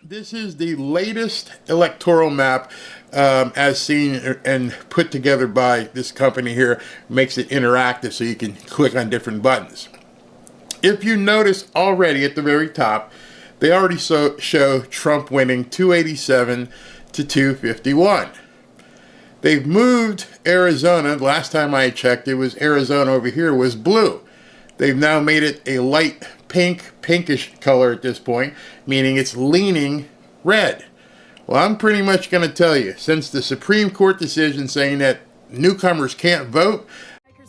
This is the latest electoral map as seen and put together by this company here. Makes it interactive so you can click on different buttons. If you notice already at the very top, they already show Trump winning 287 to 251. They've moved Arizona. Last time I checked, it was Arizona over here was blue. They've now made it a light pinkish color at this point, meaning it's leaning red. Well, I'm pretty much going to tell you, since the Supreme Court decision saying that newcomers can't vote,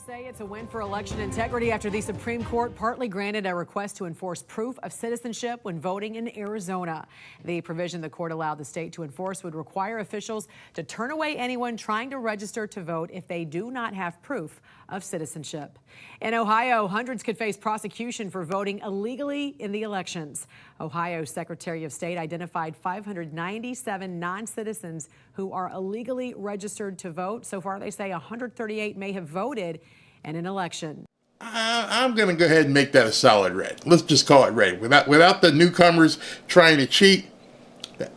say it's a win for election integrity after the Supreme Court partly granted a request to enforce proof of citizenship when voting in Arizona. The provision the court allowed the state to enforce would require officials to turn away anyone trying to register to vote if they do not have proof of citizenship. In Ohio, hundreds could face prosecution for voting illegally in the elections. Ohio's Secretary of State identified 597 non-citizens who are illegally registered to vote. So far, they say 138 may have voted in an election. I'm going to go ahead and make that a solid red. Let's just call it red. Without the newcomers trying to cheat,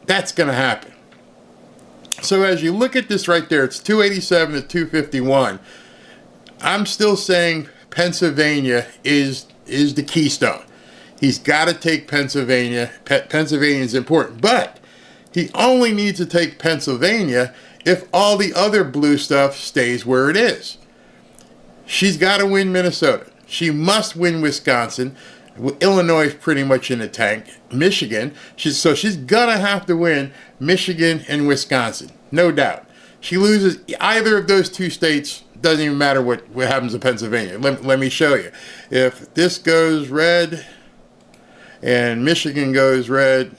that's going to happen. So as you look at this right there, it's 287 to 251. I'm still saying Pennsylvania is the keystone. He's got to take Pennsylvania. Pennsylvania is important, but he only needs to take Pennsylvania if all the other blue stuff stays where it is. She's got to win Minnesota. She must win Wisconsin. Illinois is pretty much in the tank. Michigan. She's going to have to win Michigan and Wisconsin, no doubt. She loses either of those two states, doesn't even matter what happens in Pennsylvania. Let me show you. If this goes red and Michigan goes red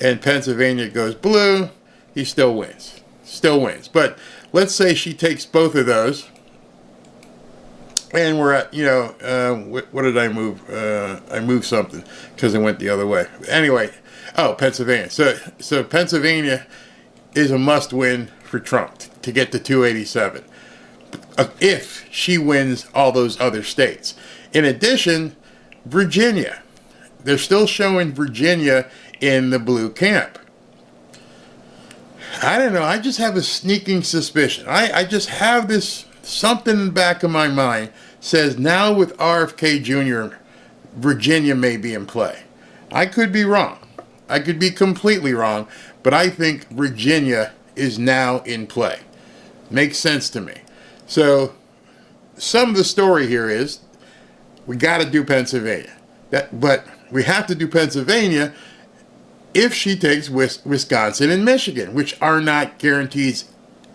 and Pennsylvania goes blue, he still wins. Still wins. But let's say she takes both of those. And we're at, what did I move? I moved something because it went the other way. Anyway, Pennsylvania. So Pennsylvania is a must-win for Trump to get to 287 if she wins all those other states. In addition, Virginia. They're still showing Virginia in the blue camp. I don't know. I just have a sneaking suspicion. I just have this something in the back of my mind says now with RFK Jr., Virginia may be in play. I could be wrong. I could be completely wrong, but I think Virginia is now in play. Makes sense to me. So some of the story here is we got to do Pennsylvania. But we have to do Pennsylvania if she takes Wisconsin and Michigan, which are not guarantees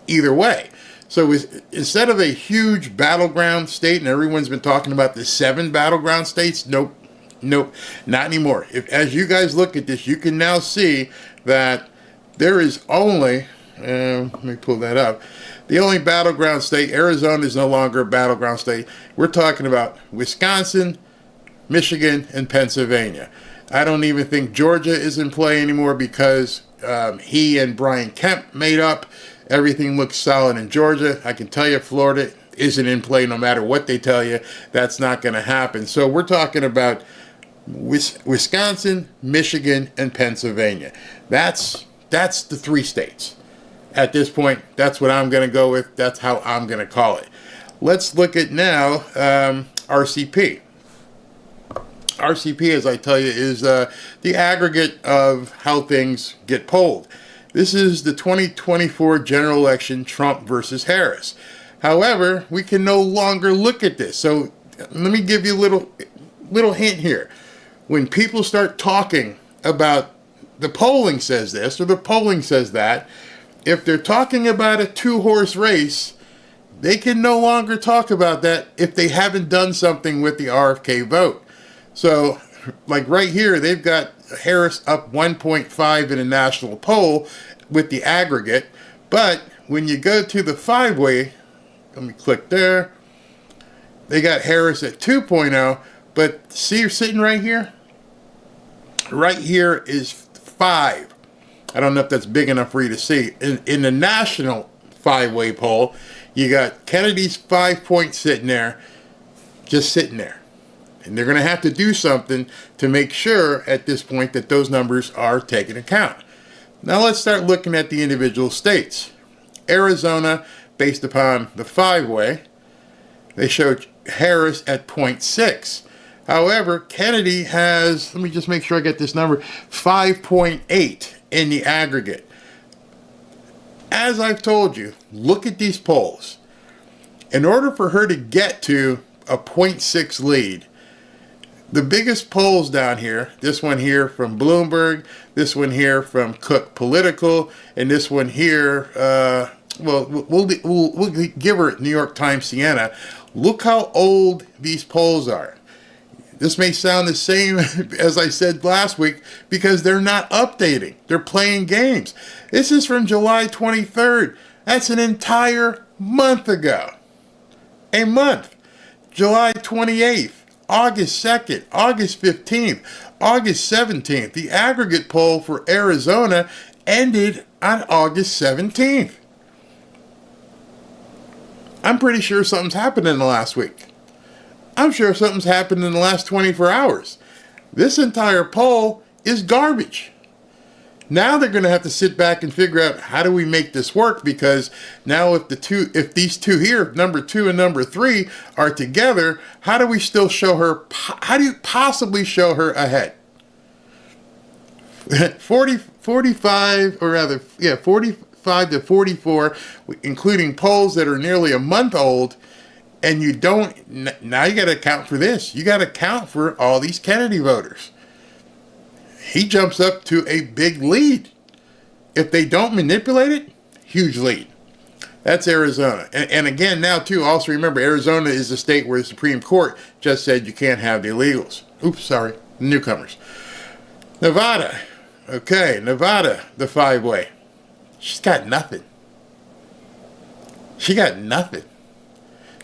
either way. So instead of a huge battleground state, and everyone's been talking about the 7 battleground states, nope, not anymore. As you guys look at this, you can now see that there is only, let me pull that up, the only battleground state, Arizona is no longer a battleground state. We're talking about Wisconsin, Michigan, and Pennsylvania. I don't even think Georgia is in play anymore because he and Brian Kemp made up. Everything looks solid in Georgia. I can tell you Florida isn't in play no matter what they tell you. That's not going to happen. So we're talking about Wisconsin, Michigan, and Pennsylvania. That's the 3 states. At this point, that's what I'm going to go with. That's how I'm going to call it. Let's look at now RCP. RCP, as I tell you, is the aggregate of how things get polled. This is the 2024 general election, Trump versus Harris. However, we can no longer look at this. So let me give you a little hint here. When people start talking about the polling says this or the polling says that, if they're talking about a 2-horse race, they can no longer talk about that if they haven't done something with the RFK vote. So, like right here, they've got Harris up 1.5 in a national poll with the aggregate. But when you go to the 5-way, let me click there, they got Harris at 2.0. But see, you're sitting right here? Right here is 5. I don't know if that's big enough for you to see. In the national 5-way poll, you got Kennedy's 5 point sitting there, just sitting there. And they're going to have to do something to make sure at this point that those numbers are taken account. Now let's start looking at the individual states. Arizona, based upon the five-way, they showed Harris at 0.6. However, Kennedy has, let me just make sure I get this number, 5.8 in the aggregate. As I've told you, look at these polls. In order for her to get to a 0.6 lead, the biggest polls down here, this one here from Bloomberg, this one here from Cook Political, and this one here, we'll give her New York Times Siena. Look how old these polls are. This may sound the same as I said last week because they're not updating. They're playing games. This is from July 23rd. That's an entire month ago. A month. July 28th. August 2nd, August 15th, August 17th. The aggregate poll for Arizona ended on August 17th. I'm pretty sure something's happened in the last week. I'm sure something's happened in the last 24 hours. This entire poll is garbage. Now they're going to have to sit back and figure out how do we make this work, because now if these two here, number 2 and number 3, are together, how do we still show her, how do you possibly show her ahead? 45 to 44, including polls that are nearly a month old, and you don't, now you got to account for this. You got to account for all these Kennedy voters. He jumps up to a big lead. If they don't manipulate it, huge lead. That's Arizona. And again, now too, also remember, Arizona is the state where the Supreme Court just said you can't have the illegals. Oops, sorry, newcomers. Nevada. Okay, Nevada, the five-way. She's got nothing. She got nothing.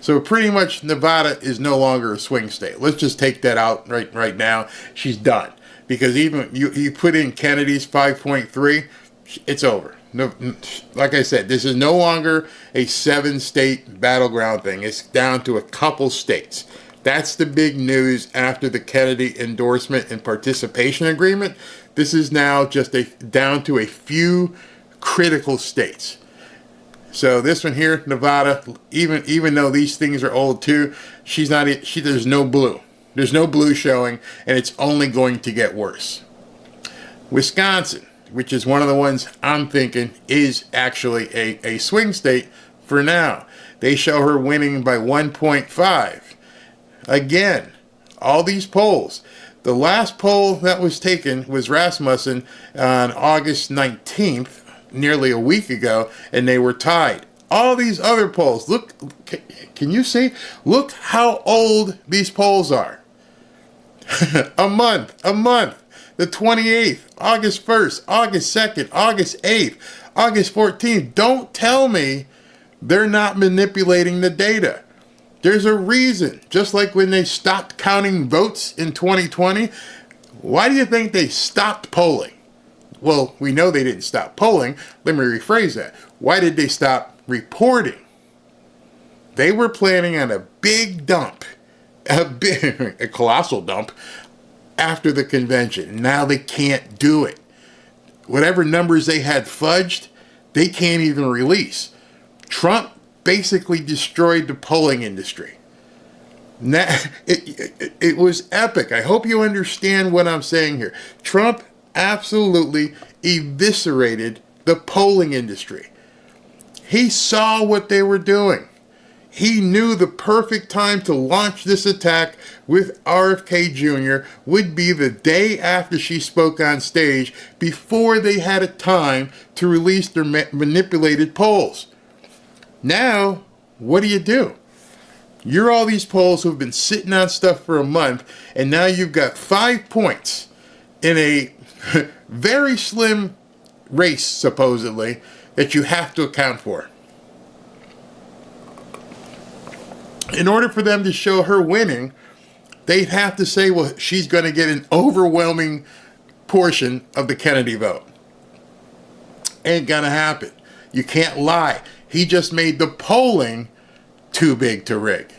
So pretty much Nevada is no longer a swing state. Let's just take that out right now. She's done. Because even you put in Kennedy's 5.3, it's over. No, like I said, this is no longer a 7-state battleground thing. It's down to a couple states. That's the big news after the Kennedy endorsement and participation agreement. This is now just down to a few critical states. So this one here, Nevada, even though these things are old too, there's no blue. There's no blue showing, and it's only going to get worse. Wisconsin, which is one of the ones I'm thinking is actually a swing state for now. They show her winning by 1.5. Again, all these polls. The last poll that was taken was Rasmussen on August 19th, nearly a week ago, and they were tied. All these other polls, look, can you see? Look how old these polls are. a month, the 28th, August 1st, August 2nd, August 8th, August 14th. Don't tell me they're not manipulating the data. There's a reason. Just like when they stopped counting votes in 2020, why do you think they stopped polling? Well, we know they didn't stop polling. Let me rephrase that. Why did they stop reporting? They were planning on a big dump. A colossal dump after the convention. Now they can't do it. Whatever numbers they had fudged, they can't even release. Trump basically destroyed the polling industry. Now, it was epic. I hope you understand what I'm saying here. Trump absolutely eviscerated the polling industry. He saw what they were doing. He knew the perfect time to launch this attack with RFK Jr. would be the day after she spoke on stage, before they had a time to release their manipulated polls. Now, what do? You're all these polls who've been sitting on stuff for a month, and now you've got 5 points in a very slim race, supposedly, that you have to account for. In order for them to show her winning, they'd have to say, well, she's going to get an overwhelming portion of the Kennedy vote. Ain't going to happen. You can't lie. He just made the polling too big to rig.